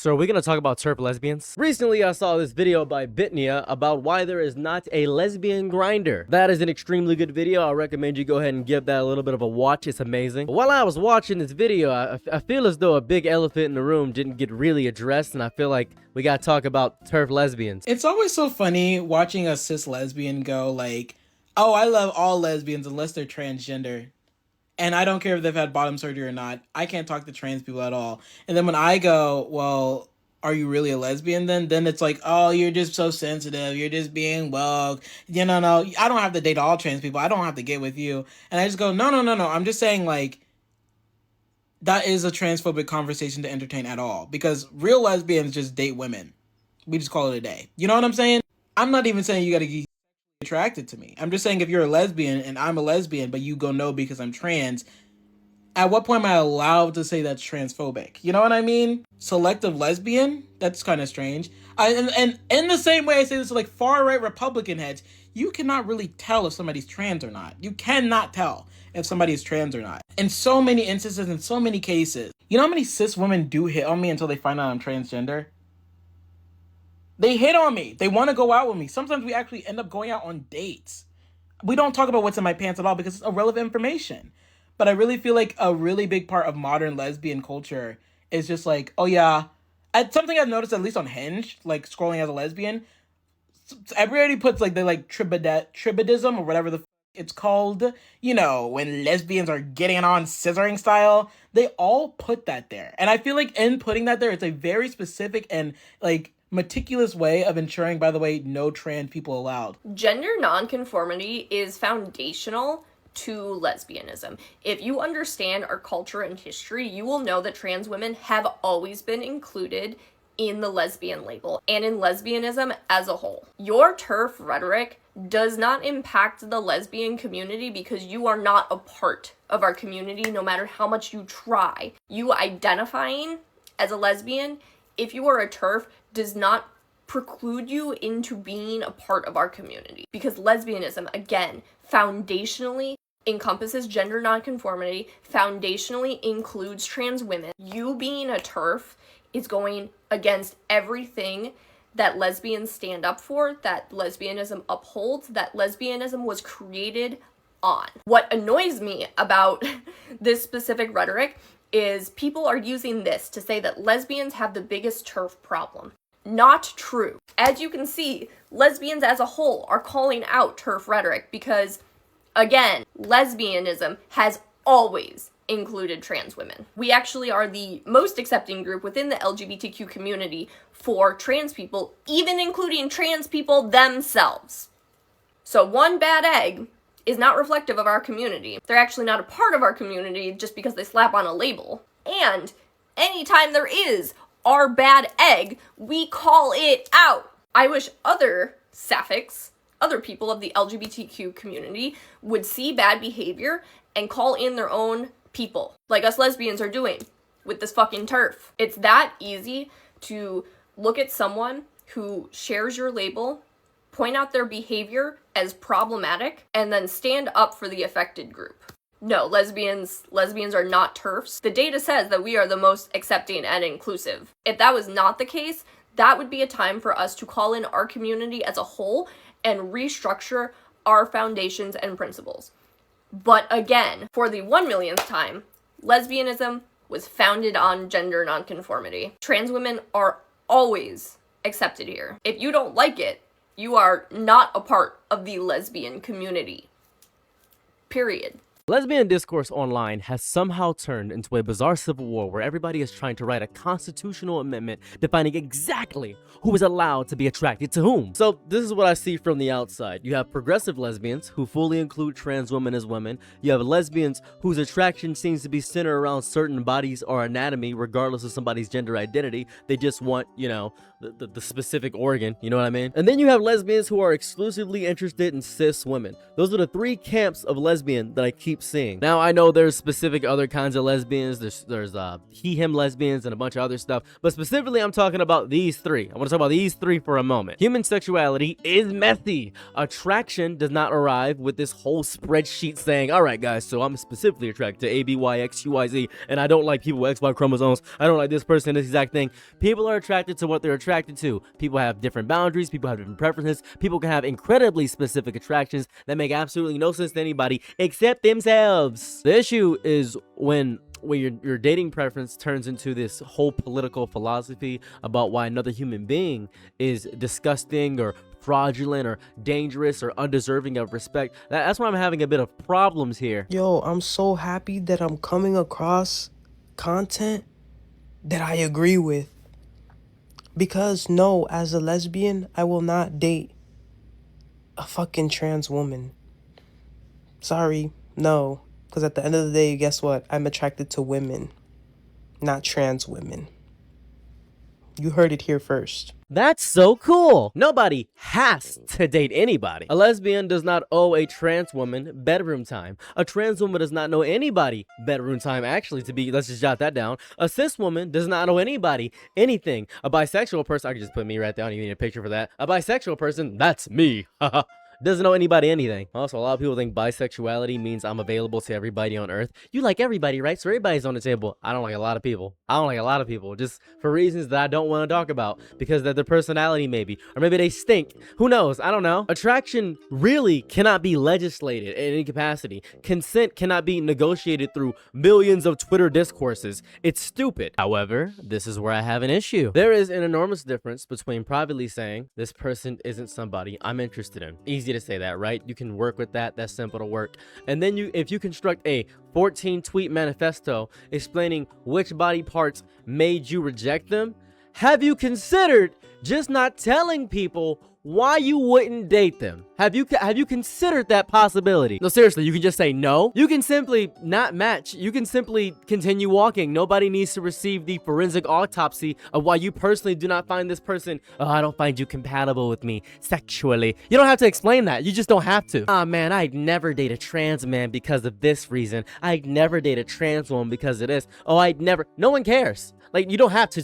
So are we gonna talk about Terf lesbians? Recently, I saw this video by Bitnia about why there is not a lesbian grinder. That is an extremely good video. I recommend you go ahead and give that a little bit of a watch. It's amazing. But while I was watching this video, I feel as though a big elephant in the room didn't get really addressed, and I feel like we gotta talk about Terf lesbians. It's always so funny watching a cis lesbian go like, oh, I love all lesbians unless they're transgender. And I don't care if they've had bottom surgery or not. I can't talk to trans people at all. And then when I go, well, are you really a lesbian then? Then it's like, oh, you're just so sensitive. You're just being woke. No, I don't have to date all trans people. I don't have to get with you. And I just go, no. I'm just saying, like, that is a transphobic conversation to entertain at all. Because real lesbians just date women. We just call it a day. You know what I'm saying? I'm not even saying you gotta get attracted to me. I'm just saying if you're a lesbian and I'm a lesbian, but you go no because I'm trans, at what point am I allowed to say that's transphobic? You know what I mean? Selective lesbian? That's kind of strange. And in the same way I say this to like far right Republican heads, you cannot really tell if somebody's trans or not. You cannot tell if somebody is trans or not. In so many instances, in so many cases, you know how many cis women do hit on me until they find out I'm transgender? They hit on me. They want to go out with me. Sometimes we actually end up going out on dates. We don't talk about what's in my pants at all because it's irrelevant information. But I really feel like a really big part of modern lesbian culture is just like, oh yeah, something I've noticed at least on Hinge, like scrolling as a lesbian, everybody puts like the like tribadism or whatever the it's called, you know, when lesbians are getting on scissoring style. They all put that there. And I feel like in putting that there, it's a very specific and like meticulous way of ensuring, by the way, no trans people allowed. Gender nonconformity is foundational to lesbianism. If you understand our culture and history, you will know that trans women have always been included in the lesbian label and in lesbianism as a whole. Your TERF rhetoric does not impact the lesbian community because you are not a part of our community no matter how much you try. You identifying as a lesbian, if you are a TERF, does not preclude you into being a part of our community. Because lesbianism, again, foundationally encompasses gender nonconformity, foundationally includes trans women. You being a TERF is going against everything that lesbians stand up for, that lesbianism upholds, that lesbianism was created on. What annoys me about this specific rhetoric is people are using this to say that lesbians have the biggest TERF problem. Not true. As you can see, lesbians as a whole are calling out TERF rhetoric because, again, lesbianism has always included trans women. We actually are the most accepting group within the LGBTQ community for trans people, even including trans people themselves. So one bad egg is not reflective of our community. They're actually not a part of our community just because they slap on a label. And anytime there is our bad egg, we call it out. I wish other sapphics, other people of the LGBTQ community would see bad behavior and call in their own people, like us lesbians are doing with this fucking TERF. It's that easy to look at someone who shares your label, point out their behavior as problematic, and then stand up for the affected group. No, lesbians are not TERFs. The data says that we are the most accepting and inclusive. If that was not the case, that would be a time for us to call in our community as a whole and restructure our foundations and principles. But again, for the 1 millionth time, lesbianism was founded on gender nonconformity. Trans women are always accepted here. If you don't like it, you are not a part of the lesbian community. Period. Lesbian discourse online has somehow turned into a bizarre civil war where everybody is trying to write a constitutional amendment defining exactly who is allowed to be attracted to whom. So this is what I see from the outside. You have progressive lesbians who fully include trans women as women. You have lesbians whose attraction seems to be centered around certain bodies or anatomy regardless of somebody's gender identity. They just want, you know, the specific organ, you know what I mean? And then you have lesbians who are exclusively interested in cis women. Those are the three camps of lesbian that I keep keep seeing. Now, I know there's specific other kinds of lesbians. There's he, him lesbians and a bunch of other stuff. But specifically, I'm talking about these three. I want to talk about these three for a moment. Human sexuality is messy. Attraction does not arrive with this whole spreadsheet saying, all right, guys, so I'm specifically attracted to A, B, Y, X, Y, Z, and I don't like people with XY chromosomes. I don't like this person, this exact thing. People are attracted to what they're attracted to. People have different boundaries. People have different preferences. People can have incredibly specific attractions that make absolutely no sense to anybody except themselves. The issue is when your dating preference turns into this whole political philosophy about why another human being is disgusting or fraudulent or dangerous or undeserving of respect. That's why I'm having a bit of problems here. Yo, I'm so happy that I'm coming across content that I agree with. Because no, as a lesbian, I will not date a fucking trans woman. Sorry, no. Because at the end of the day, guess what? I'm attracted to women, not trans women. You heard it here first. That's so cool. Nobody has to date anybody. A lesbian does not owe a trans woman bedroom time. A trans woman does not know anybody bedroom time, actually, let's just jot that down. A cis woman does not owe anybody anything. A bisexual person, I can just put me right there, I don't even need a picture for that. A bisexual person, that's me. Haha. Doesn't know anybody anything. Also, a lot of people think bisexuality means I'm available to everybody on earth. You like everybody, right? So everybody's on the table. I don't like a lot of people. Just for reasons that I don't want to talk about. Because of their personality, maybe. Or maybe they stink. Who knows? I don't know. Attraction really cannot be legislated in any capacity. Consent cannot be negotiated through millions of Twitter discourses. It's stupid. However, this is where I have an issue. There is an enormous difference between privately saying, this person isn't somebody I'm interested in. Easy to say that, right? You can work with that. That's simple to work. And then if you construct a 14 tweet manifesto explaining which body parts made you reject them, have you considered just not telling people why you wouldn't date them? Have you considered that possibility? No, seriously, you can just say no. You can simply not match. You can simply continue walking. Nobody needs to receive the forensic autopsy of why you personally do not find this person, oh, I don't find you compatible with me sexually. You don't have to explain that. You just don't have to. Ah, man, I'd never date a trans man because of this reason. I'd never date a trans woman because of this. Oh, I'd never. No one cares. Like, you don't have to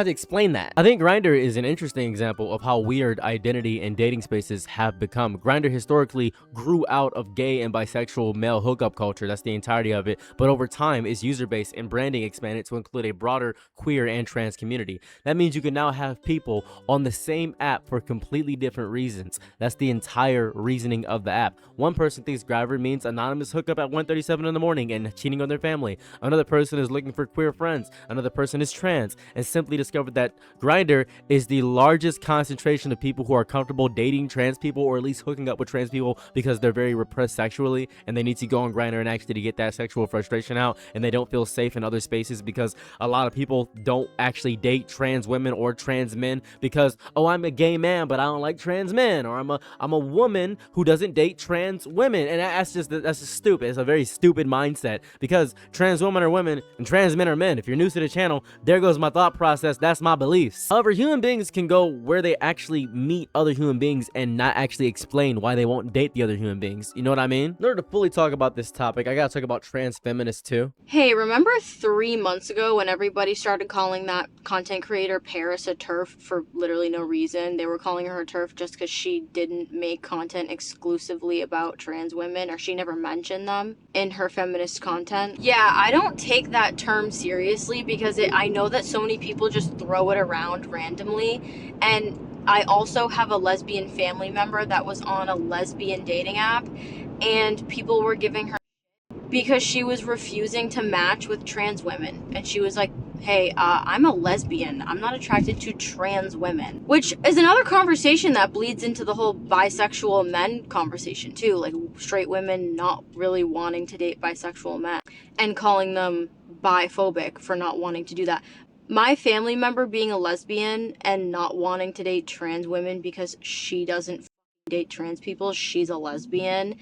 explain that. I think Grindr is an interesting example of how weird identity and dating spaces have become. Grindr historically grew out of gay and bisexual male hookup culture. That's the entirety of it. But over time, its user base and branding expanded to include a broader queer and trans community. That means you can now have people on the same app for completely different reasons. That's the entire reasoning of the app. One person thinks Grindr means anonymous hookup at 1:37 in the morning and cheating on their family. Another person is looking for queer friends. Another person is trans and simply discovered that Grindr is the largest concentration of people who are comfortable dating trans people, or at least hooking up with trans people, because they're very repressed sexually and they need to go on Grindr and actually get that sexual frustration out, and they don't feel safe in other spaces because a lot of people don't actually date trans women or trans men because, oh, I'm a gay man but I don't like trans men, or I'm a woman who doesn't date trans women. And that's just stupid. It's a very stupid mindset, because trans women are women and trans men are men. If you're new to the channel, there goes my thought process. That's my beliefs. However, human beings can go where they actually meet other human beings and not actually explain why they won't date the other human beings. You know what I mean? In order to fully talk about this topic, I gotta talk about trans feminists too. Hey, remember 3 months ago when everybody started calling that content creator Paris a TERF for literally no reason? They were calling her a TERF just because she didn't make content exclusively about trans women, or she never mentioned them in her feminist content. Yeah, I don't take that term seriously because I know that so many people just throw it around randomly. And I also have a lesbian family member that was on a lesbian dating app, and people were giving her because she was refusing to match with trans women. And she was like, hey, I'm a lesbian. I'm not attracted to trans women. Which is another conversation that bleeds into the whole bisexual men conversation too. Like straight women not really wanting to date bisexual men and calling them biphobic for not wanting to do that. My family member being a lesbian and not wanting to date trans women because she doesn't date trans people, she's a lesbian,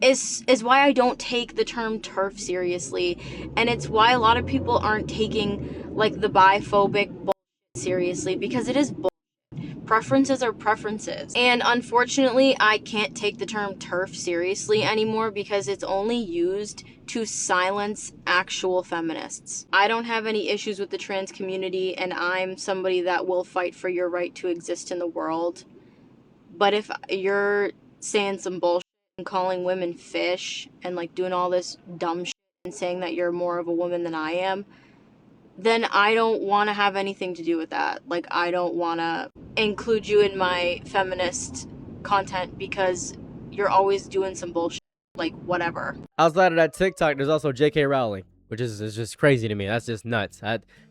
is why I don't take the term TERF seriously. And it's why a lot of people aren't taking like the biphobic bullshit seriously, because it is bullshit. Preferences are preferences. And unfortunately, I can't take the term TERF seriously anymore because it's only used to silence actual feminists. I don't have any issues with the trans community, and I'm somebody that will fight for your right to exist in the world. But if you're saying some bullshit and calling women fish and like doing all this dumb shit and saying that you're more of a woman than I am, then I don't want to have anything to do with that. Like, I don't want to include you in my feminist content because you're always doing some bullshit. Like, whatever. Outside of that TikTok, there's also J.K. Rowling, which is just crazy to me. That's just nuts.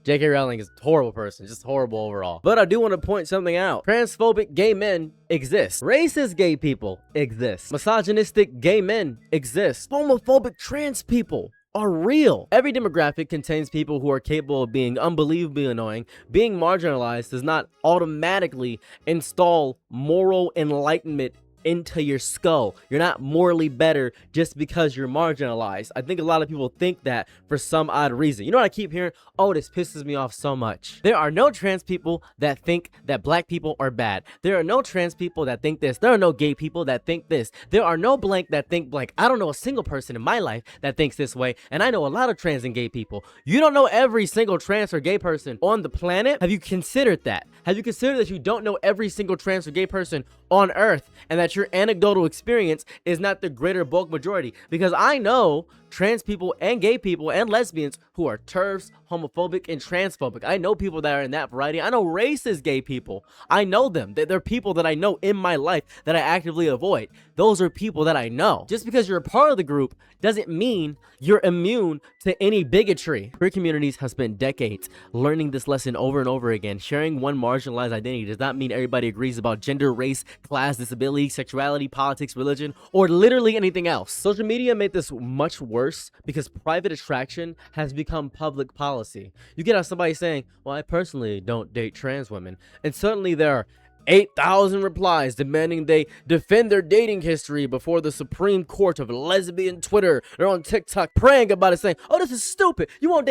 J.K. Rowling is a horrible person, just horrible overall. But I do want to point something out. Transphobic gay men exist. Racist gay people exist. Misogynistic gay men exist. Homophobic trans people are real. Every demographic contains people who are capable of being unbelievably annoying. Being marginalized does not automatically install moral enlightenment into your skull. You're not morally better just because you're marginalized. I think a lot of people think that for some odd reason. You know what I keep hearing? Oh, this pisses me off so much. There are no trans people that think that black people are bad. There are no trans people that think this. There are no gay people that think this. There are no blank that think blank. I don't know a single person in my life that thinks this way, and I know a lot of trans and gay people. You don't know every single trans or gay person on the planet. Have you considered that? Have you considered that you don't know every single trans or gay person on earth, and that your anecdotal experience is not the greater bulk majority? Because I know trans people and gay people and lesbians who are TERFs, homophobic, and transphobic. I know people that are in that variety. I know racist gay people. I know them. They're people that I know in my life that I actively avoid. Those are people that I know. Just because you're a part of the group doesn't mean you're immune to any bigotry. Queer communities have spent decades learning this lesson over and over again. Sharing one marginalized identity does not mean everybody agrees about gender, race, class, disability, sexuality, politics, religion, or literally anything else. Social media made this much worse because private attraction has become public policy. You get out somebody saying, well, I personally don't date trans women, and suddenly there are 8,000 replies demanding they defend their dating history before the Supreme Court of lesbian Twitter. They're on TikTok praying about it, saying, "Oh, this is stupid. You won't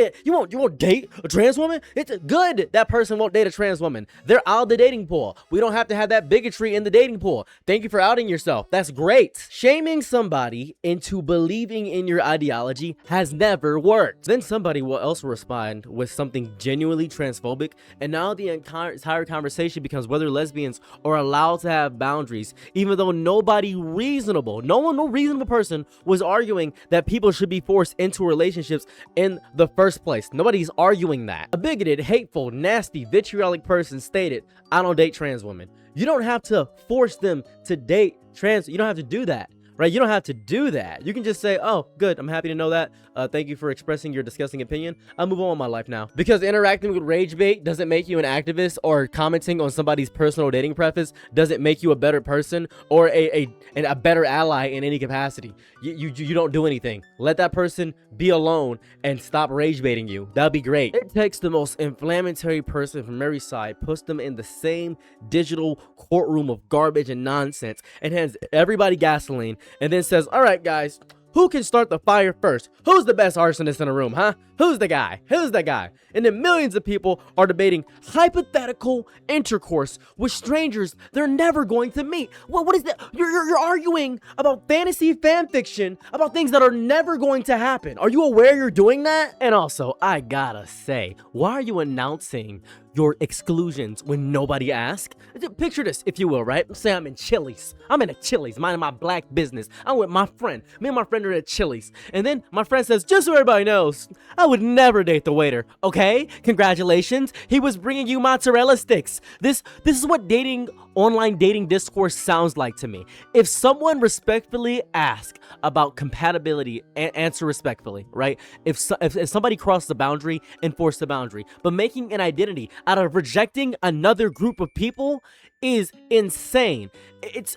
date a trans woman? It's good that person won't date a trans woman. They're out of the dating pool. We don't have to have that bigotry in the dating pool. Thank you for outing yourself. That's great." Shaming somebody into believing in your ideology has never worked. Then somebody will also respond with something genuinely transphobic, and now the entire conversation becomes whether lesbians are allowed to have boundaries, even though no reasonable person was arguing that people should be forced into relationships in the first place. Nobody's arguing that. A bigoted, hateful, nasty, vitriolic person stated, "I don't date trans women." You don't have to force them to date trans. You don't have to do that. Right? You don't have to do that. You can just say, "Oh, good. I'm happy to know that. Thank you for expressing your disgusting opinion. I'll move on with my life now." Because interacting with rage bait doesn't make you an activist, or commenting on somebody's personal dating preference doesn't make you a better person or a better ally in any capacity. You don't do anything. Let that person be alone and stop rage baiting you. That'd be great. It takes the most inflammatory person from every side, puts them in the same digital courtroom of garbage and nonsense, and hands everybody gasoline, and then says, "All right, guys, who can start the fire first? Who's the best arsonist in the room, huh? Who's the guy? Who's the guy?" And then millions of people are debating hypothetical intercourse with strangers they're never going to meet. What is that? You're arguing about fantasy fan fiction about things that are never going to happen. Are you aware you're doing that? And also, I gotta say, why are you announcing your exclusions when nobody asks? Picture this, if you will, right? Say I'm in Chili's. I'm in a Chili's, minding my black business. I'm with my friend. Me and my friend are at Chili's. And then my friend says, "Just so everybody knows, I would never date the waiter." Okay, congratulations. He was bringing you mozzarella sticks. This is what online dating discourse sounds like to me. If someone respectfully asks about compatibility, answer respectfully, right? If somebody crossed the boundary, enforce the boundary. But making an identity out of rejecting another group of people is insane. It's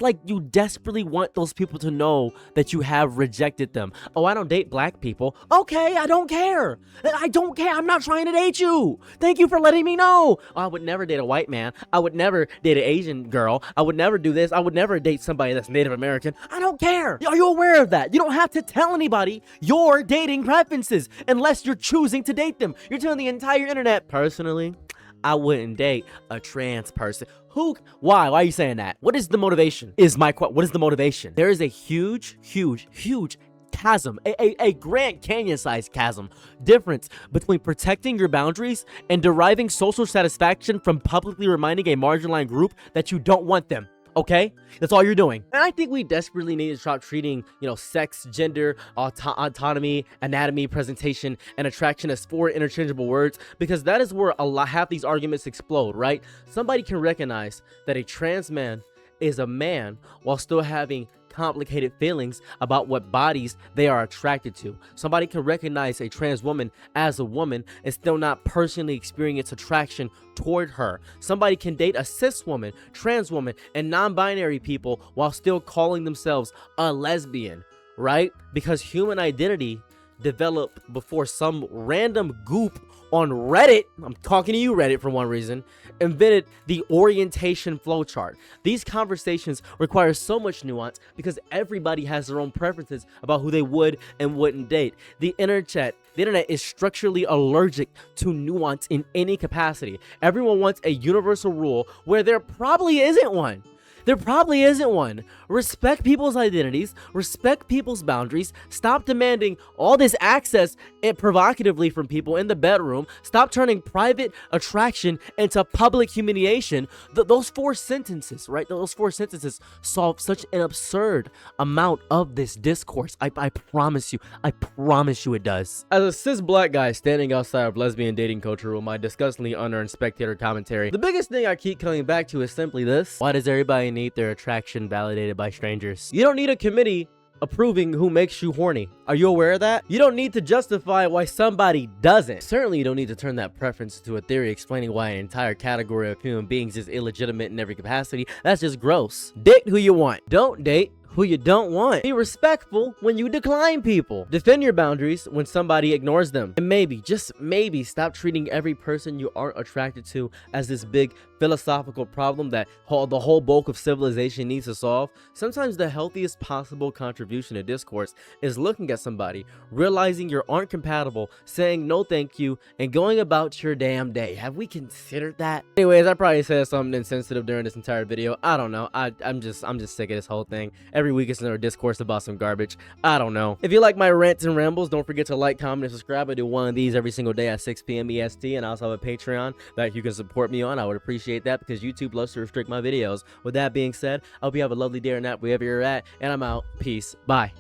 like you desperately want those people to know that you have rejected them. "Oh, I don't date black people." Okay, I don't care. I don't care. I'm not trying to date you. Thank you for letting me know. "Oh, I would never date a white man. I would never date an Asian girl. I would never do this. I would never date somebody that's Native American." I don't care. Are you aware of that? You don't have to tell anybody your dating preferences unless you're choosing to date them. You're telling the entire internet, "Personally, I wouldn't date a trans person. Who? Why? Why are you saying that? What is the motivation? What is the motivation? There is a huge chasm, a Grand Canyon-sized chasm difference between protecting your boundaries and deriving social satisfaction from publicly reminding a marginalized group that you don't want them. Okay? That's all you're doing. And I think we desperately need to stop treating, sex, gender, autonomy, anatomy, presentation, and attraction as four interchangeable words, because that is where half these arguments explode, right? Somebody can recognize that a trans man is a man while still having complicated feelings about what bodies they are attracted to. Somebody can recognize a trans woman as a woman and still not personally experience attraction toward her. Somebody can date a cis woman, trans woman, and non-binary people while still calling themselves a lesbian, right? Because human identity developed before some random goop on Reddit, I'm talking to you Reddit for one reason, invented the orientation flowchart. These conversations require so much nuance because everybody has their own preferences about who they would and wouldn't date. The internet is structurally allergic to nuance in any capacity. Everyone wants a universal rule where there probably isn't one. There probably isn't one. Respect people's identities, respect people's boundaries, stop demanding all this access provocatively from people in the bedroom, stop turning private attraction into public humiliation. Those four sentences, right? Those four sentences solve such an absurd amount of this discourse. I promise you it does. As a cis black guy standing outside of lesbian dating culture room, my disgustingly unearned spectator commentary, the biggest thing I keep coming back to is simply this: why does everybody need their attraction validated by strangers? You don't need a committee approving who makes you horny. Are you aware of that? You don't need to justify why somebody doesn't. Certainly you don't need to turn that preference into a theory explaining why an entire category of human beings is illegitimate in every capacity. That's just gross. Date who you want. Don't date who you don't want. Be respectful when you decline people. Defend your boundaries when somebody ignores them. And maybe, just maybe, stop treating every person you aren't attracted to as this big philosophical problem that the whole bulk of civilization needs to solve. Sometimes the healthiest possible contribution to discourse is looking at somebody, realizing you aren't compatible, saying no thank you, and going about your damn day. Have we considered that? Anyways, I probably said something insensitive during this entire video. I don't know. I'm just sick of this whole thing. Every week it's another discourse about some garbage. I don't know. If you like my rants and rambles, don't forget to like, comment, and subscribe. I do one of these every single day at 6 p.m. EST, and I also have a Patreon that you can support me on. I would appreciate that because YouTube loves to restrict my videos. With that being said, I hope you have a lovely day or night wherever you're at, and I'm out. Peace. Bye.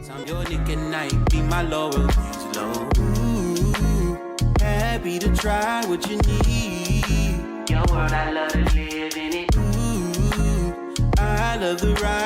I'm your nigga night, be my lover, please low. Ooh, happy to try what you need. Your world, I love to live in it. Ooh, I love the ride.